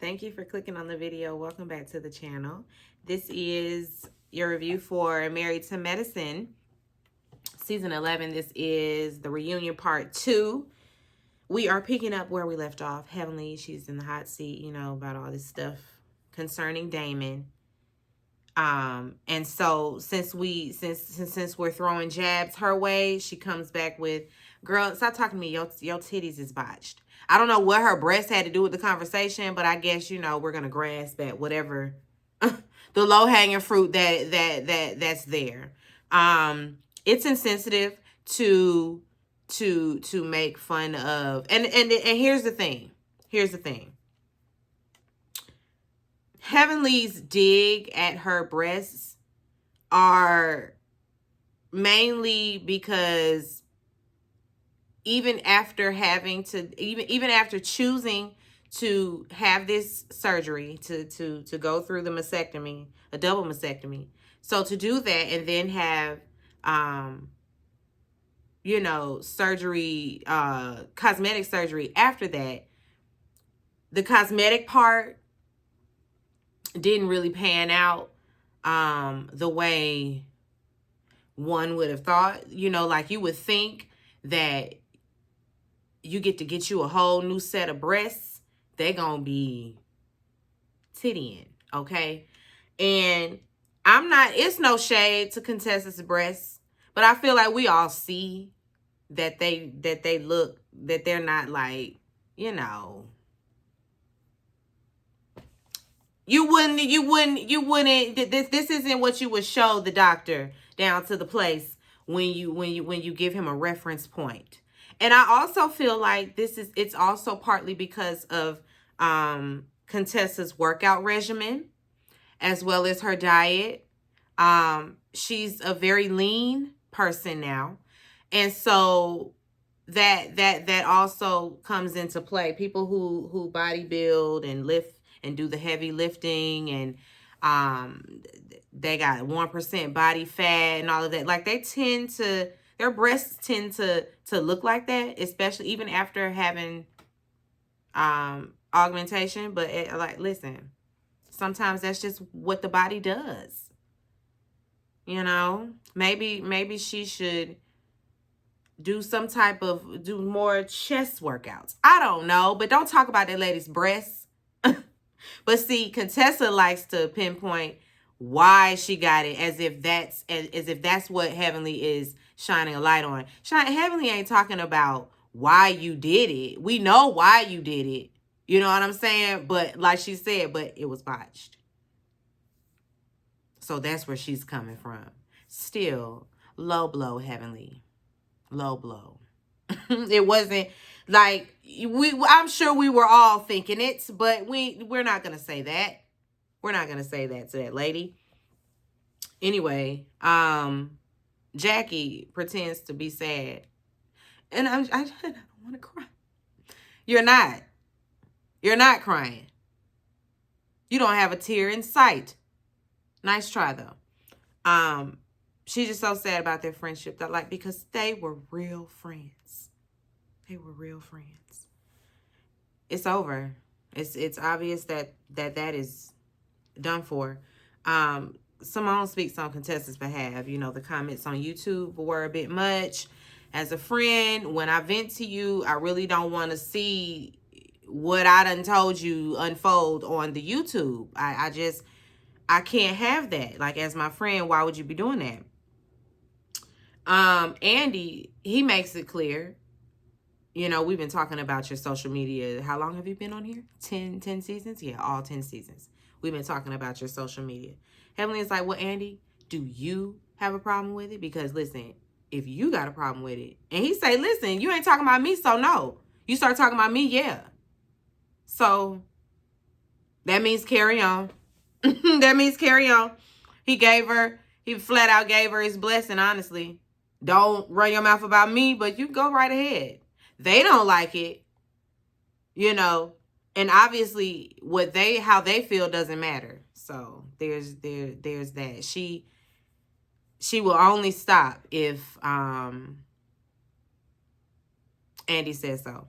Thank you for clicking on the video. Welcome back to the channel. This is your review for Married to Medicine, Season 11. This is the reunion part 2. We are picking up where we left off. Heavenly, she's in the hot seat, about all this stuff concerning Damon. And so since we're throwing jabs her way, she comes back with, girl, stop talking to me. Your titties is botched. I don't know what her breasts had to do with the conversation, but I guess, we're going to grasp at whatever the low-hanging fruit that's there. It's insensitive to make fun of, and here's the thing. Heavenly's dig at her breasts are mainly because even after choosing to have this surgery, to go through the mastectomy, a double mastectomy. So to do that and then have, surgery, cosmetic surgery after that, the cosmetic part didn't really pan out the way one would have thought. Like you would think that you get you a whole new set of breasts. They're gonna be tittying, okay? And it's no shade to Contessa's breasts, but I feel like we all see that they look, that they're not like, you wouldn't, this isn't what you would show the doctor down to the place when you give him a reference point. And I also feel like it's also partly because of Contessa's workout regimen as well as her diet. She's a very lean person now. And so that also comes into play. People who bodybuild and lift and do the heavy lifting, and they got 1% body fat and all of that. Like their breasts tend to look like that, especially even after having augmentation. But listen, sometimes that's just what the body does. Maybe she should do more chest workouts. I don't know, but don't talk about that lady's breasts. But see, Contessa likes to pinpoint why she got it as if that's what Heavenly is shining a light on. Heavenly ain't talking about why you did it. We know why you did it. You know what I'm saying? But like she said, but it was botched. So that's where she's coming from. Still, low blow, Heavenly. Low blow. It wasn't like I'm sure we were all thinking it, but we're not gonna say that. We're not gonna say that to that lady. Anyway, Jackie pretends to be sad, and I don't want to cry. You're not crying. You don't have a tear in sight. Nice try though. She's just so sad about their friendship, that because they were real friends. They were real friends. It's over. It's obvious that is done for. Simone speaks on Contessa's behalf. The comments on YouTube were a bit much. As a friend, when I vent to you, I really don't want to see what I done told you unfold on the YouTube. I can't have that. Like, as my friend, why would you be doing that? Andy, he makes it clear. We've been talking about your social media. How long have you been on here? 10 seasons? Yeah, all 10 seasons. We've been talking about your social media. Heavenly is like, well, Andy, do you have a problem with it? Because, listen, if you got a problem with it, and he say, listen, you ain't talking about me, so no. You start talking about me, yeah. So, that means carry on. That means carry on. He flat out gave her his blessing, honestly. Don't run your mouth about me, but you go right ahead. They don't like it, and obviously how they feel doesn't matter. So there's that. She will only stop if Andy says so.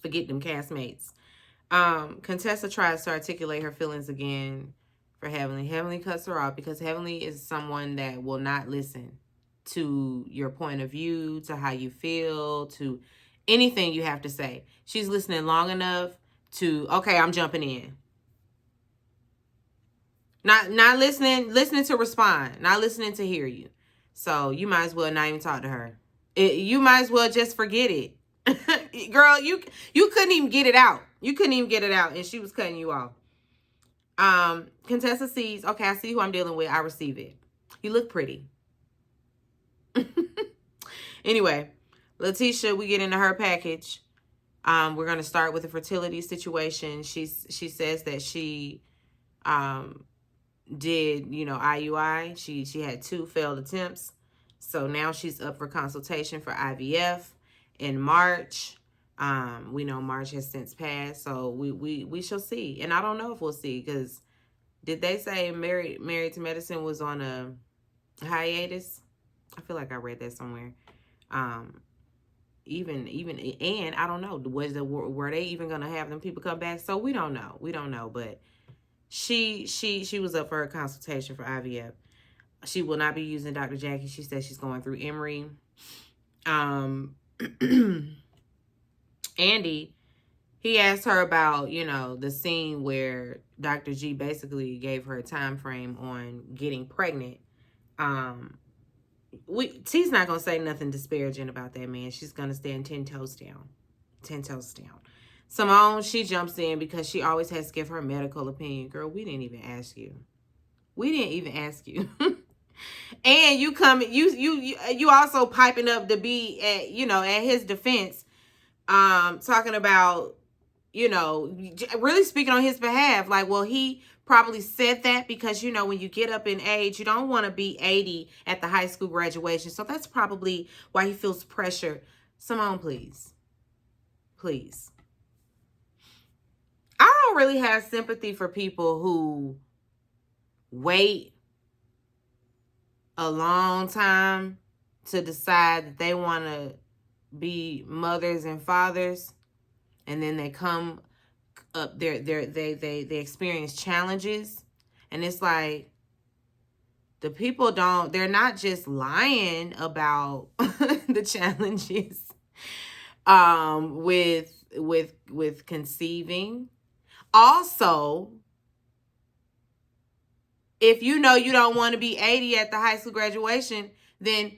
Forget them castmates. Contessa tries to articulate her feelings again for Heavenly. Heavenly cuts her off because Heavenly is someone that will not listen to your point of view, to how you feel, to anything you have to say. She's listening long enough to, okay, I'm jumping in. Not listening to respond, not listening to hear you. So you might as well not even talk to her. You might as well just forget it. Girl, you couldn't even get it out. You couldn't even get it out, and she was cutting you off. Contessa sees, okay, I see who I'm dealing with. I receive it. You look pretty. Anyway, Letitia, we get into her package. We're gonna start with the fertility situation. She says that she did, IUI. She had 2 failed attempts. So now she's up for consultation for IVF in March. We know March has since passed, so we shall see. And I don't know if we'll see, because did they say Married to Medicine was on a hiatus? I feel like I read that somewhere. Even and I don't know, were they even gonna have them people come back? So we don't know, but she was up for a consultation for IVF. She will not be using Dr. Jackie. She says she's going through Emory. Andy, he asked her about, the scene where Dr. G basically gave her a time frame on getting pregnant. T's not going to say nothing disparaging about that man. She's going to stand 10 toes down. 10 toes down. Simone, she jumps in because she always has to give her medical opinion. Girl, we didn't even ask you. And you also piping up to be at his defense, talking about, really speaking on his behalf. Like, well, he probably said that because, when you get up in age, you don't want to be 80 at the high school graduation. So that's probably why he feels pressure. Simone, please. Please. I don't really have sympathy for people who wait a long time to decide that they want to be mothers and fathers, and then they come up they experience challenges, and it's like the people they're not just lying about the challenges with conceiving. Also, if you don't want to be 80 at the high school graduation, then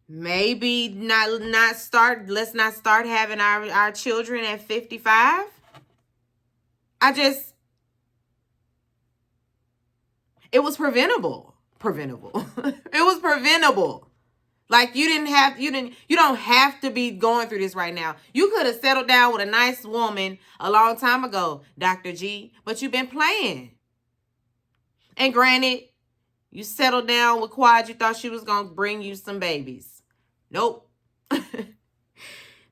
maybe let's not start having our children at 55. It was preventable. It was preventable. Like, you don't have to be going through this right now. You could have settled down with a nice woman a long time ago, Dr. G, but you've been playing. And granted, you settled down with Quad, you thought she was going to bring you some babies. Nope.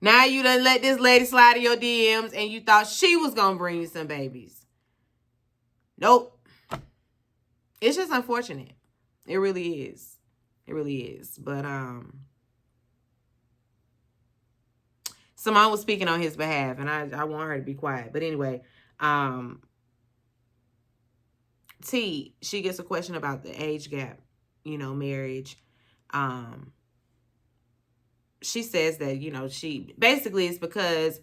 Now you done let this lady slide in your DMs and you thought she was going to bring you some babies. Nope. It's just unfortunate. It really is. It really is. But Simone was speaking on his behalf, and I want her to be quiet. But anyway, T, she gets a question about the age gap, marriage. She says that, she basically it's because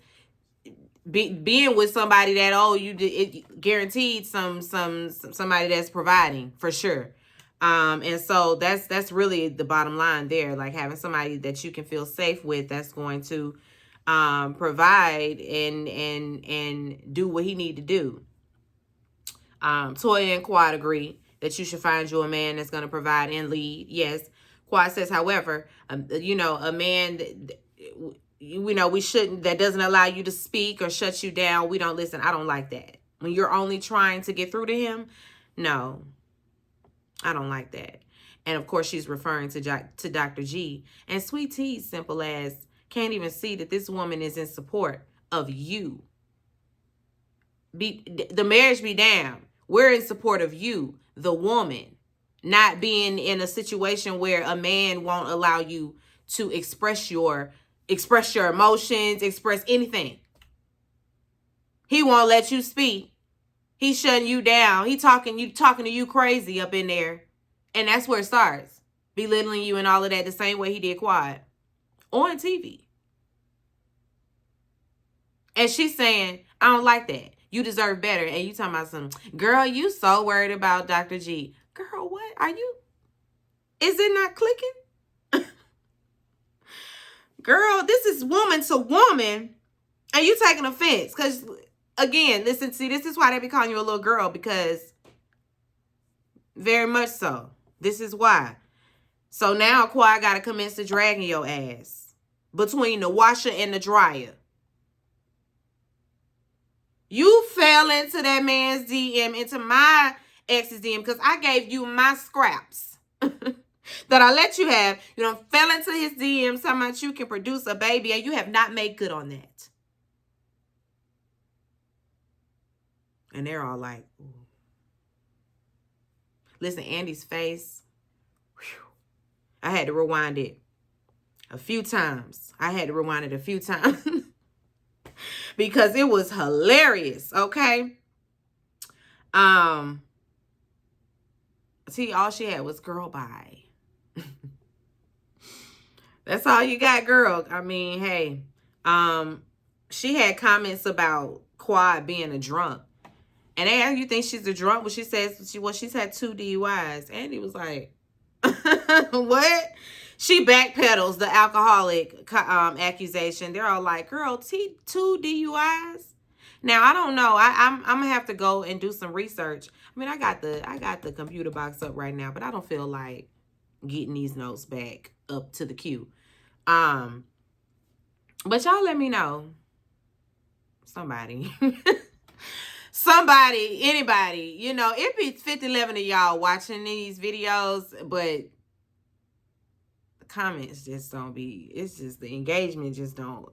being with somebody that old, it guaranteed somebody that's providing for sure. And so that's really the bottom line there, like having somebody that you can feel safe with, that's going to provide and do what he need to do. Toya and Quad agree that you should find you a man that's going to provide and lead. Yes. Quad says, however, a man that, we shouldn't, that doesn't allow you to speak or shut you down. We don't listen. I don't like that. When you're only trying to get through to him, no, I don't like that. And of course, she's referring to Dr. G. And Sweet Tea, simple as, can't even see that this woman is in support of you. The marriage be damned. We're in support of you, the woman, not being in a situation where a man won't allow you to express your emotions, express anything. He won't let you speak. He's shutting you down. He talking to you crazy up in there. And that's where it starts. Belittling you and all of that the same way he did Quad on TV. And she's saying, I don't like that. You deserve better. And you talking about something. Girl, you so worried about Dr. G. Girl, what? Are you? Is it not clicking? Girl, this is woman to woman. And you taking offense. Because, again, listen, see, this is why they be calling you a little girl. Because, very much so. This is why. So now Quad got to commence to dragging your ass. Between the washer and the dryer. You fell into that man's DM, into my ex's DM, because I gave you my scraps that I let you have. You done fell into his DM talking about you can produce a baby, and you have not made good on that. And they're all like, ooh. Listen, Andy's face, whew, I had to rewind it a few times. Because it was hilarious, okay? See, all she had was girl bye. That's all you got, girl. I mean, hey. She had comments about Quad being a drunk. And they asked, you think she's a drunk? Well, she says, she's had 2 DUIs. Andy was like, what? She backpedals the alcoholic accusation. They're all like, girl, 2 DUIs? Now, I don't know. I'm going to have to go and do some research. I mean, I got the computer box up right now, but I don't feel like getting these notes back up to the queue. But y'all let me know. Somebody. Somebody, anybody, you know, it be 50-11 of y'all watching these videos, but the comments just don't be, it's just the engagement just don't.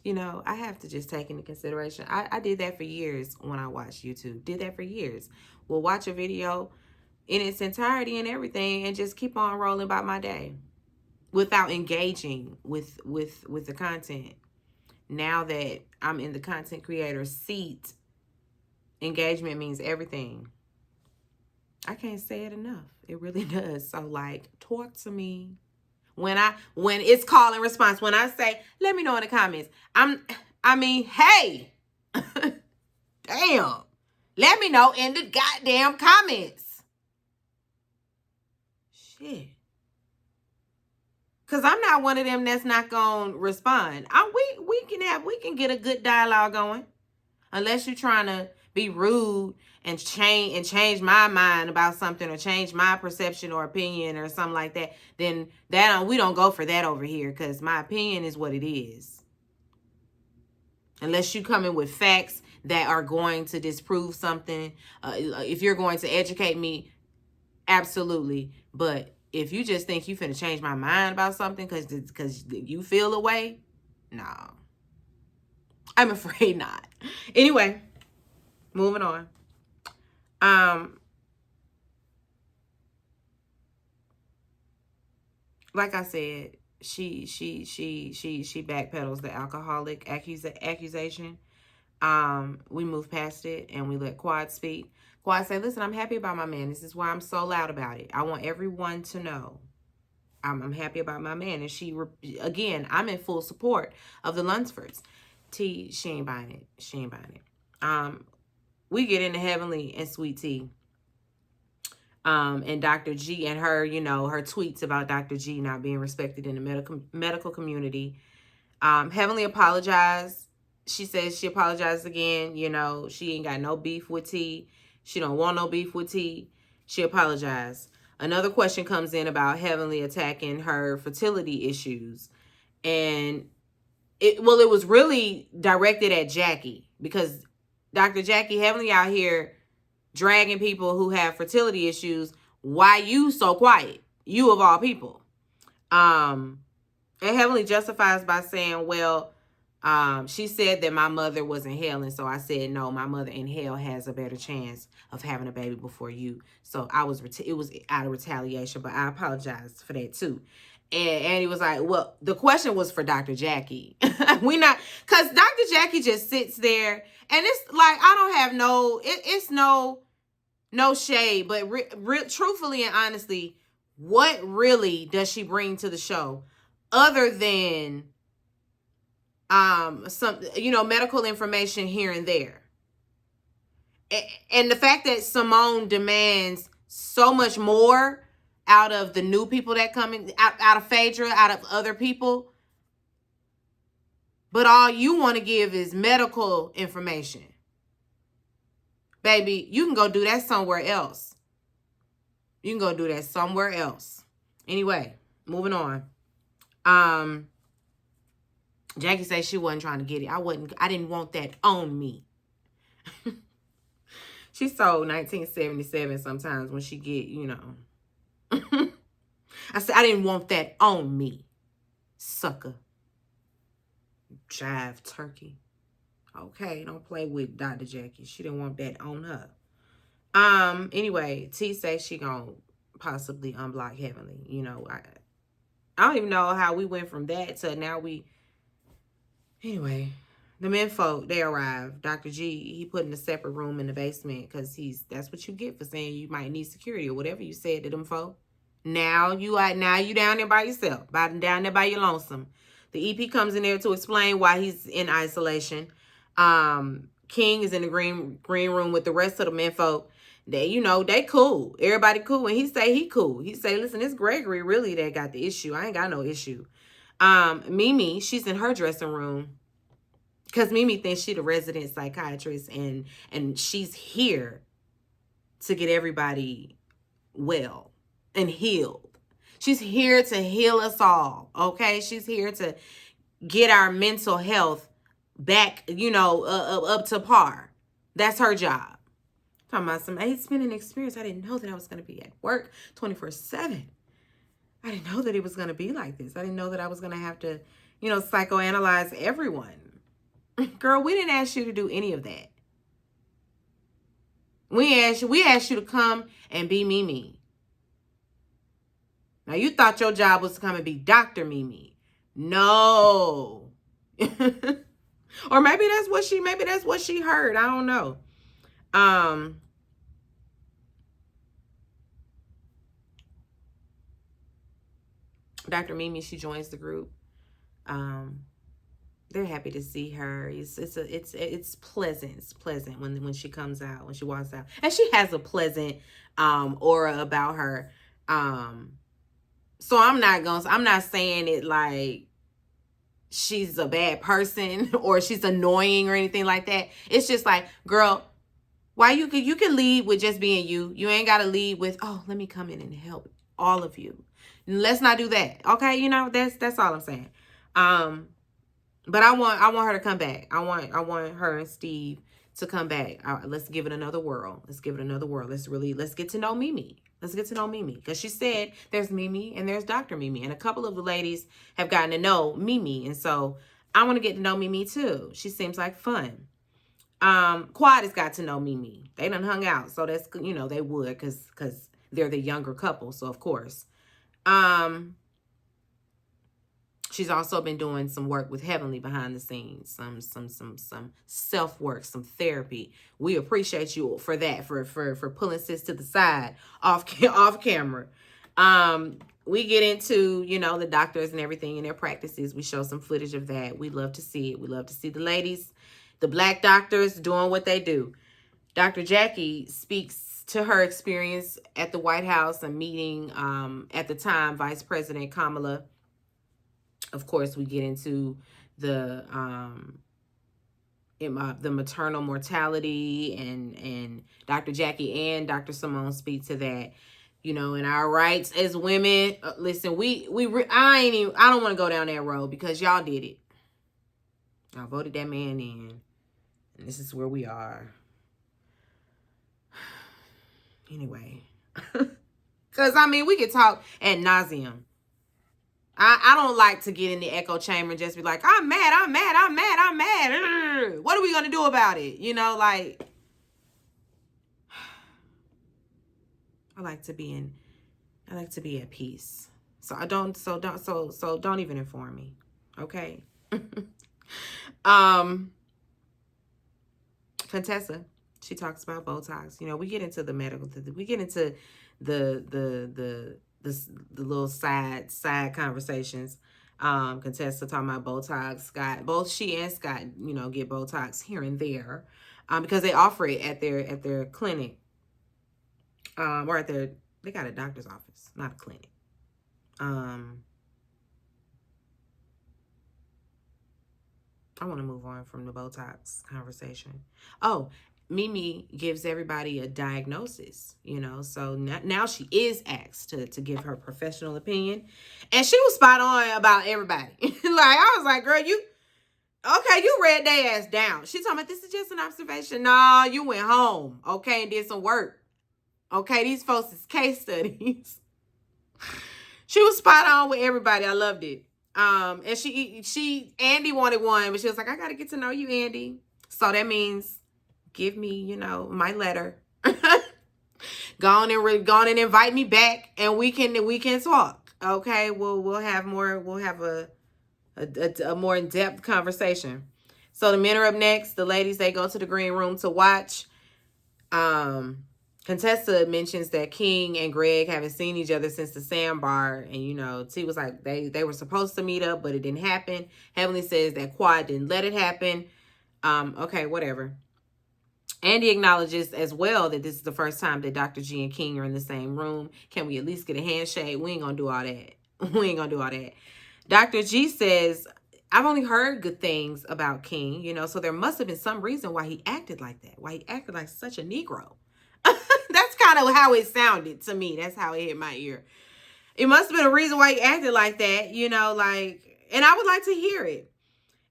You know, I have to just take into consideration. I did that for years when I watched YouTube. Did that for years. Will watch a video in its entirety and everything and just keep on rolling about my day without engaging with the content. Now that I'm in the content creator seat, engagement means everything. I can't say it enough. It really does. So, like, talk to me. When it's call and response, when I say, let me know in the comments. I mean, hey. Damn. Let me know in the goddamn comments. Shit. Because I'm not one of them that's not going to respond. We can get a good dialogue going. Unless you're trying to be rude and change my mind about something or change my perception or opinion or something like that, then we don't go for that over here, because my opinion is what it is. Unless you come in with facts that are going to disprove something. If you're going to educate me, absolutely. But if you just think you finna change my mind about something because you feel a way, no. I'm afraid not. Anyway, moving on. Like I said, she backpedals the alcoholic accusation. We move past it and we let Quad speak. Quad say, listen, I'm happy about my man. This is why I'm so loud about it. I want everyone to know I'm happy about my man. And again, I'm in full support of the Lunsfords. T, she ain't buying it. She ain't buying it. We get into Heavenly and Sweet Tea. And Dr. G and her, you know, her tweets about Dr. G not being respected in the medical community. Heavenly apologized. She says she apologized again. You know, she ain't got no beef with T. She don't want no beef with T. She apologized. Another question comes in about Heavenly attacking her fertility issues. And it was really directed at Jackie, because Dr. Jackie, Heavenly out here dragging people who have fertility issues. Why you so quiet? You of all people. And Heavenly justifies by saying, well, she said that my mother was in hell, and so I said, no, my mother in hell has a better chance of having a baby before you. So it was out of retaliation, but I apologize for that too. And he was like, well, the question was for Dr. Jackie. Because Dr. Jackie just sits there, and it's like, I don't have it's no shade, but truthfully and honestly, what really does she bring to the show other than some, medical information here and there? And the fact that Simone demands so much more out of the new people that come in, out of Phaedra, out of other people, but all you want to give is medical information. Baby, you can go do that somewhere else. You can go do that somewhere else. Anyway, moving on. Jackie says she wasn't trying to get it. I didn't want that on me. She's so 1977 sometimes when she get, I said, I didn't want that on me, sucker. Jive turkey. Okay, don't play with Dr. Jackie. She didn't want that on her. Anyway, T says she gonna possibly unblock Heavenly. I don't even know how we went from that to now Anyway, the men folk, they arrived. Dr. G, he put in a separate room in the basement because that's what you get for saying you might need security or whatever you said to them folk. Now you down there by yourself, down there by your lonesome. The EP comes in there to explain why he's in isolation. King is in the green room with the rest of the men folk. They cool. Everybody cool. And he say he cool. He say, listen, it's Gregory really that got the issue. I ain't got no issue. Mimi, she's in her dressing room because Mimi thinks she the resident psychiatrist and she's here to get everybody well and healed. She's here to heal us all, okay? She's here to get our mental health back, up to par. That's her job. Talking about some AIDS-spending experience. I didn't know that I was going to be at work 24/7. I didn't know that it was going to be like this. I didn't know that I was going to have to, psychoanalyze everyone. Girl, we didn't ask you to do any of that. We asked you to come and be Mimi. Now, you thought your job was to come and be Dr. Mimi. No. Or maybe that's what she heard. I don't know. Dr. Mimi, she joins the group. They're happy to see her. It's pleasant. It's pleasant when she comes out, when she walks out. And she has a pleasant aura about her. So I'm not saying it like she's a bad person or she's annoying or anything like that. It's just like, girl, why you can lead with just being you. You ain't got to lead with, oh, let me come in and help all of you. Let's not do that. Okay, that's all I'm saying. But I want her to come back. I want her and Steve to come back. Let's give it another whirl. Let's get to know Mimi. Let's get to know Mimi. Because she said there's Mimi and there's Dr. Mimi. And a couple of the ladies have gotten to know Mimi. And so I want to get to know Mimi too. She seems like fun. Quad has got to know Mimi. They done hung out. So that's, they would because they're the younger couple. So of course. She's also been doing some work with Heavenly behind the scenes, some self-work, some therapy. We appreciate you for that, for pulling sis to the side off camera. We get into, the doctors and everything in their practices. We show some footage of that. We love to see it. We love to see the ladies, the Black doctors doing what they do. Dr. Jackie speaks to her experience at the White House and meeting, at the time, Vice President Kamala. Of course, we get into the maternal mortality, and Dr. Jackie and Dr. Simone speak to that, and our rights as women. Listen, I don't want to go down that road because y'all did it. Y'all voted that man in, and this is where we are. Anyway, because we could talk ad nauseum. I don't like to get in the echo chamber and just be like, I'm mad. What are we going to do about it? I like to be at peace. So I don't don't even inform me. Okay. um Contessa, she talks about Botox. You know, we get into the medical, we get into the little side conversations. Contessa talking about Botox. Scott, both she and Scott, you know, get Botox here and there, because they offer it at their clinic, or at their, they got a doctor's office, not a clinic. I want to move on from the Botox conversation. Oh, Mimi gives everybody a diagnosis, you know. So now she is asked to give her professional opinion. And she was spot on about everybody. Like, I was like, girl, okay, you read their ass down. She talking about this is just an observation. No, you went home, okay, and did some work. Okay, these folks is case studies. She was spot on with everybody. I loved it. And Andy wanted one, but she was like, I gotta get to know you, Andy. So that means give me, you know, my letter. Go on and invite me back, and we can talk. Okay, we'll have a more in depth conversation. So the men are up next. The ladies, they go to the green room to watch. Contessa mentions that King and Greg haven't seen each other since the sandbar, and you know, T was like they were supposed to meet up, but it didn't happen. Heavenly says that Quad didn't let it happen. Okay, whatever. Andy acknowledges as well that this is the first time that Dr. G and King are in the same room. Can we at least get a handshake? We ain't gonna do all that. We ain't gonna do all that. Dr. G says, I've only heard good things about King, you know, so there must have been some reason why he acted like that, why he acted like such a Negro. That's kind of how it sounded to me. That's how it hit my ear. It must have been a reason why he acted like that, you know, like, and I would like to hear it.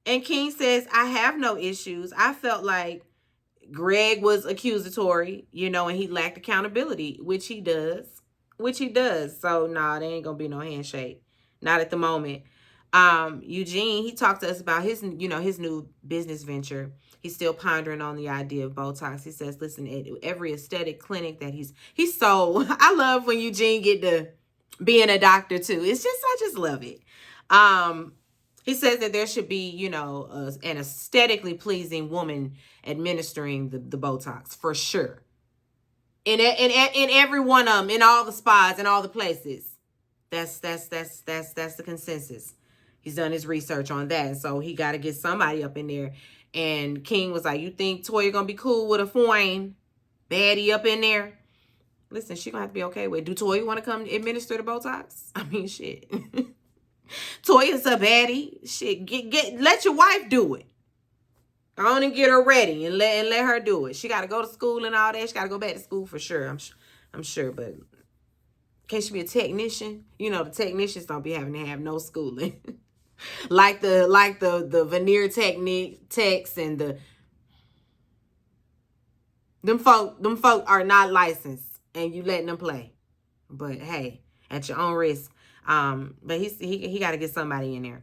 And King says, I have no issues. I felt like Greg was accusatory, you know, and he lacked accountability, which he does. So, nah, there ain't gonna be no handshake. Not at the moment. Eugene, he talked to us about his, you know, his new business venture. He's still pondering on the idea of Botox. He says, listen, at every aesthetic clinic that he's so, I love when Eugene get to being a doctor too. It's just, I just love it. He says that there should be, you know, an aesthetically pleasing woman administering the Botox for sure. In every one of them, in all the spas, in all the places. That's the consensus. He's done his research on that, and so he got to get somebody up in there. And King was like, "You think Toya gonna be cool with a foreign baddie up in there?" Listen, she gonna have to be okay with it. Do Toya want to come administer the Botox? I mean, shit. Toya's a baddie. Shit, let your wife do it. Go on and get her ready and let her do it. She got to go to school and all that. She got to go back to school for sure. I'm sure, but can she be a technician? You know, the technicians don't be having to have no schooling. like the veneer techs and them folk are not licensed, and you letting them play. But hey, at your own risk. But he got to get somebody in there.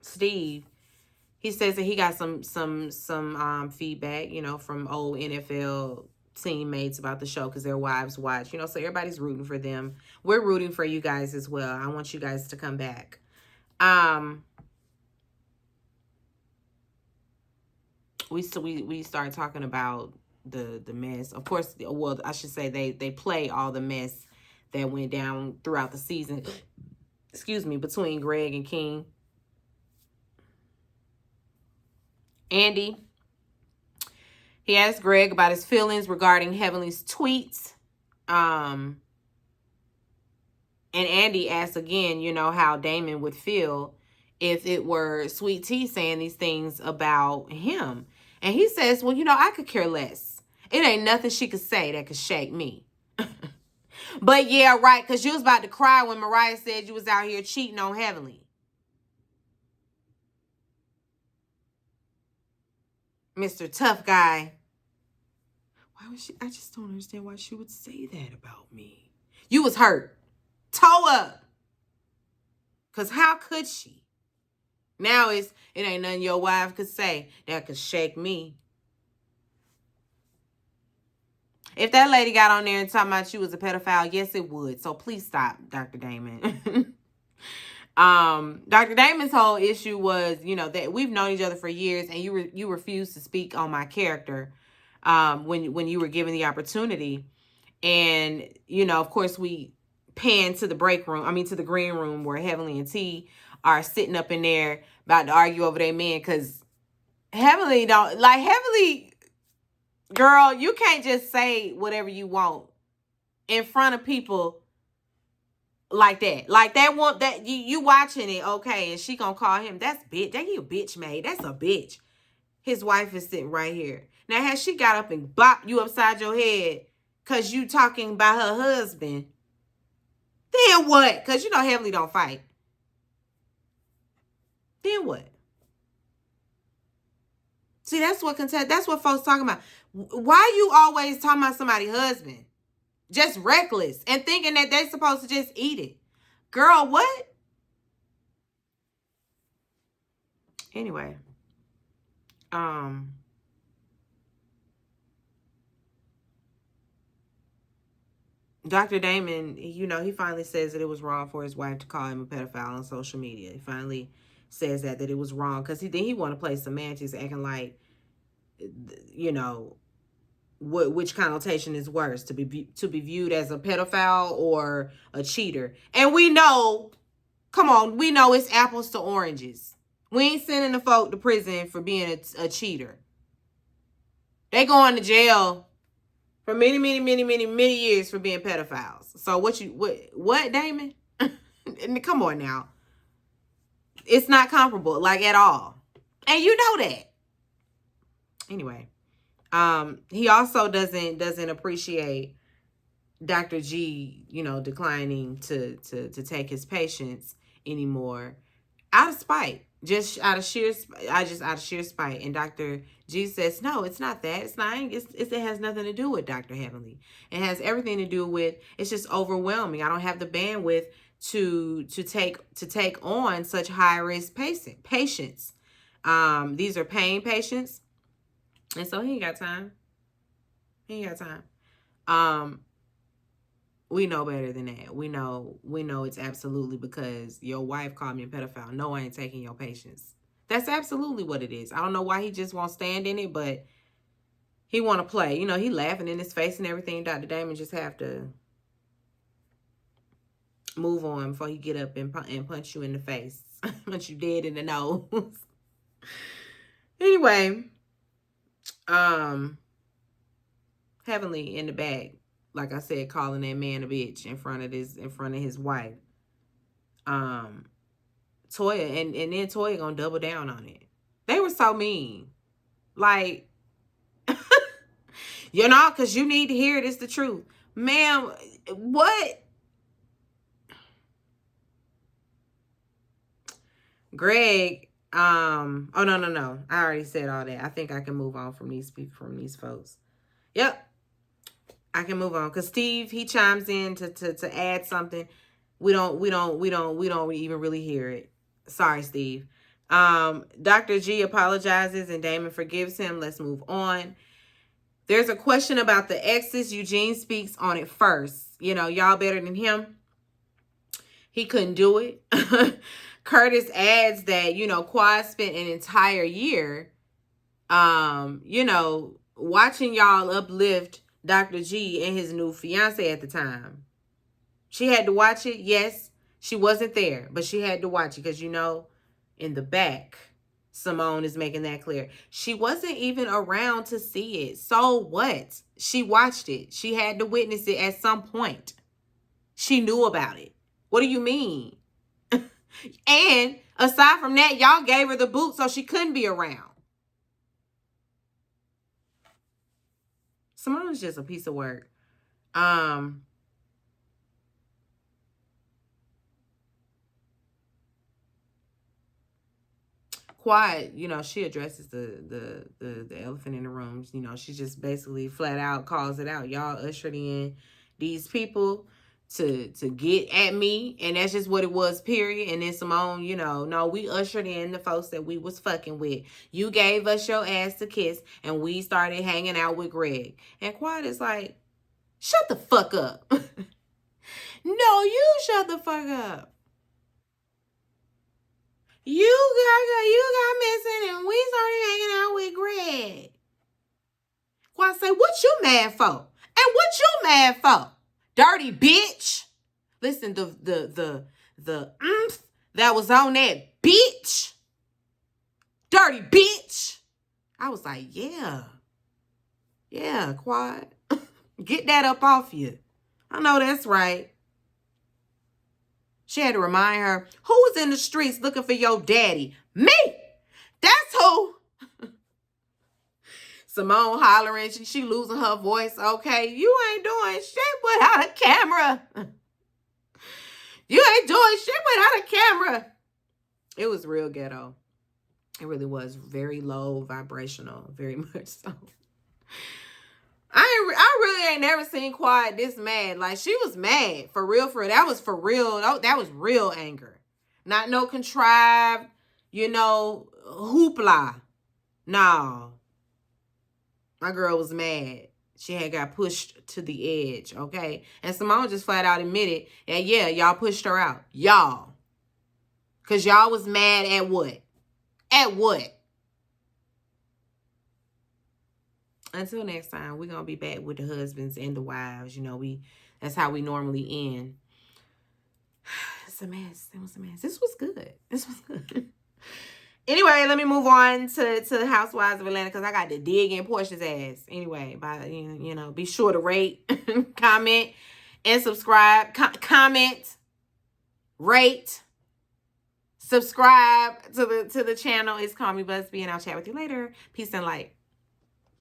Steve, he says that he got some feedback, you know, from old NFL teammates about the show because their wives watch, you know, so everybody's rooting for them. We're rooting for you guys as well. I want you guys to come back. We start talking about the mess. Of course, well, I should say they play all the mess that went down throughout the season. Excuse me, between Greg and King. Andy, he asked Greg about his feelings regarding Heavenly's tweets. And Andy asked again, you know, how Damon would feel if it were Sweet Tea saying these things about him. And he says, well, you know, I could care less. It ain't nothing she could say that could shake me. But yeah, right, because you was about to cry when Mariah said you was out here cheating on Heavenly. Mr. Tough Guy. Why would she? I just don't understand why she would say that about me. You was hurt. Toe up. Because how could she? Now it ain't nothing your wife could say that could shake me. If that lady got on there and talking about you was a pedophile, yes, it would. So please stop, Dr. Damon. Dr. Damon's whole issue was, that we've known each other for years, and you refused to speak on my character, when you were given the opportunity. And, of course, we pan to the to the green room where Heavenly and T are sitting up in there about to argue over their men, because Heavenly girl, you can't just say whatever you want in front of people like that. Like that one that you watching it, okay, and she gonna call him, that's bitch. That you bitch made. That's a bitch. His wife is sitting right here. Now, has she got up and bopped you upside your head because you talking about her husband, then what? Because Heavenly don't fight. Then what? See, that's what folks talking about. Why you always talking about somebody's husband? Just reckless and thinking that they're supposed to just eat it. Girl, what? Anyway. Dr. Damon, he finally says that it was wrong for his wife to call him a pedophile on social media. He finally says that it was wrong, because he want to play semantics, acting like, which connotation is worse, to be viewed as a pedophile or a cheater. And we know, come on, we know it's apples to oranges. We ain't sending the folk to prison for being a cheater. They going to jail for many, many, many, many, many years for being pedophiles. So what, Damon? Come on now. It's not comparable, like, at all. And you know that. Anyway, he also doesn't appreciate Dr. G, declining to take his patients anymore, out of spite. Just out of sheer spite. And Dr. G says, no, it's not that. It's not. It has nothing to do with Dr. Heavenly. It has everything to do with, it's just overwhelming. I don't have the bandwidth to take on such high risk patients. These are pain patients, and so he ain't got time. We know better than that. We know it's absolutely because your wife called me a pedophile. No, I ain't taking your patients. That's absolutely what it is. I don't know why he just won't stand in it, but he want to play. He laughing in his face and everything. Dr. Damon just have to move on before he get up and punch you in the face. Punch you dead in the nose. Anyway, Heavenly in the back, like I said, calling that man a bitch in front of his wife. Toya, and then Toya gonna double down on it. They were so mean. Like, because you need to hear it. It's the truth. Ma'am, what? Greg, oh, no. I already said all that. I think I can move on from these folks. Yep. I can move on, because Steve, he chimes in to add something. We don't even really hear it. Sorry, Steve. Dr. G apologizes and Damon forgives him. Let's move on. There's a question about the exes. Eugene speaks on it first. Y'all better than him. He couldn't do it. Curtis adds that, Quad spent an entire year, watching y'all uplift Dr. G and his new fiance at the time. She had to watch it. Yes, she wasn't there, but she had to watch it because, in the back, Simone is making that clear. She wasn't even around to see it. So what? She watched it. She had to witness it at some point. She knew about it. What do you mean? And aside from that, y'all gave her the boot so she couldn't be around. Simone's just a piece of work. Quiet, she addresses the elephant in the room. She just basically flat out calls it out. Y'all ushered in these people to get at me, and that's just what it was, period. And then Simone, no, we ushered in the folks that we was fucking with. You gave us your ass to kiss, and we started hanging out with Greg. And Quiet is like, Shut the fuck up. No, you shut the fuck up. You got missing and we started hanging out with Greg. Quad say, what you mad for? And what you mad for? Dirty bitch. Listen, the that was on that bitch. Dirty bitch. I was like, yeah. Yeah, Quad. Get that up off you. I know that's right. She had to remind her, who was in the streets looking for your daddy? Me! That's who! Simone hollering, she losing her voice. Okay, you ain't doing shit without a camera. You ain't doing shit without a camera. It was real ghetto. It really was very low vibrational, very much so. I really ain't never seen Quiet this mad. Like, she was mad. For real, for real. That was for real. That was real anger. Not no contrived, hoopla. No. My girl was mad. She had got pushed to the edge, okay? And Simone just flat out admitted that, yeah, y'all pushed her out. Y'all. Because y'all was mad at what? At what? Until next time, we're going to be back with the husbands and the wives. That's how we normally end. It's a mess. It was a mess. This was good. This was good. Anyway, let me move on to the Housewives of Atlanta because I got to dig in Portia's ass. Anyway, be sure to rate, comment, and subscribe. Comment, rate, subscribe to the channel. It's Call Me Busby, and I'll chat with you later. Peace and light.